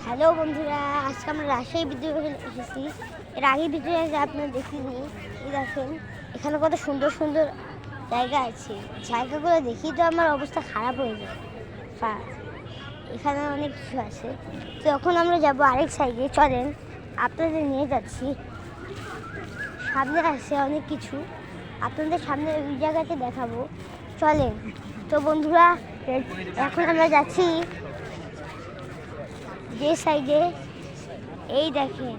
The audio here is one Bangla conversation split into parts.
হ্যালো বন্ধুরা, আজকে আমরা রাজশাহী বিদ্যালয়ে এসেছি। এর আগে বিদ্যালয়ে আপনারা দেখিনি। এই দেখেন এখানে কত সুন্দর সুন্দর জায়গা আছে। জায়গাগুলো দেখি তো আমার অবস্থা খারাপ হয়ে যায়। এখানে অনেক কিছু আছে। তো এখন আমরা যাব আরেক সাইডে। চলেন, আপনাদের নিয়ে যাচ্ছি। সামনে আছে অনেক কিছু, আপনাদের সামনে ওই জায়গাতে দেখাবো। চলেন। তো বন্ধুরা, এখন আমরা যাচ্ছি যে সাইডে। এই দেখেন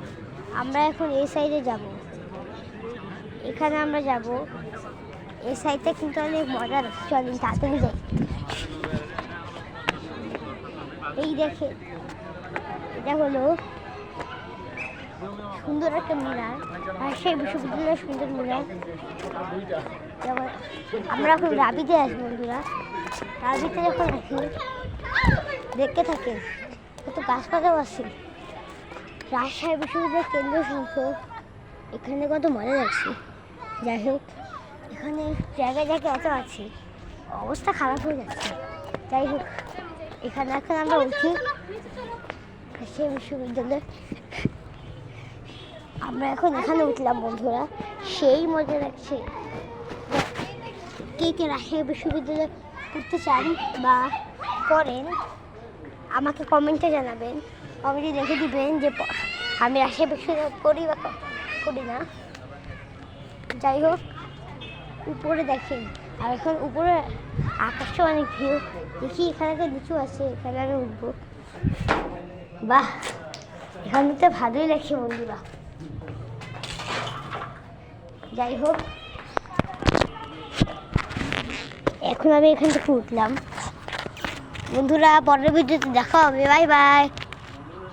আমরা এখন এই সাইডে যাব। এখানে আমরা যাব। এই সাইডটা কিন্তু অনেক মজার। চলেন তাড়াতাড়ি যাই। এই দেখেন, এটা হলো সুন্দর একটা মিনার, রাজশাহী বিশ্ববিদ্যালয়ের সুন্দর মিনার। আমরা এখন রাবিতে আসবো বন্ধুরা। রাবিতে যখন আসি দেখতে থাকেন কত গাছপালাও আছে। রাজশাহী বিশ্ববিদ্যালয়ের কেন্দ্র সংসদ, এখানে কত মজা লাগছে। যাই হোক, এখানে জায়গায় জায়গায় এত আছে, অবস্থা খারাপ হয়ে যাচ্ছে। যাই হোক, এখানে এখন আমরা উঠি রাজশাহী বিশ্ববিদ্যালয়। আমরা এখন এখানে উঠলাম বন্ধুরা, সেই মজা লাগছে। কে কে রাজশাহী বিশ্ববিদ্যালয়ে পড়তে চান বা করেন আমাকে কমেন্টে জানাবেন। কমেন্টে লিখে দিবেন যে আমি রাজশাহী বিশ্ববিদ্যালয় পড়ি বা করি না। যাই হোক, উপরে দেখেন, আর এখন উপরে আকাশে অনেক ভিউ। দেখি এখানে তো নিচু আছে, এখানে আমি উঠবো। বাহ, এখানে তো ভালোই লাগছে বন্ধুরা। যাই হোক, এখন আমি এখান থেকে উঠলাম বন্ধুরা। পরের ভিডিওতে দেখা হবে। Bye bye.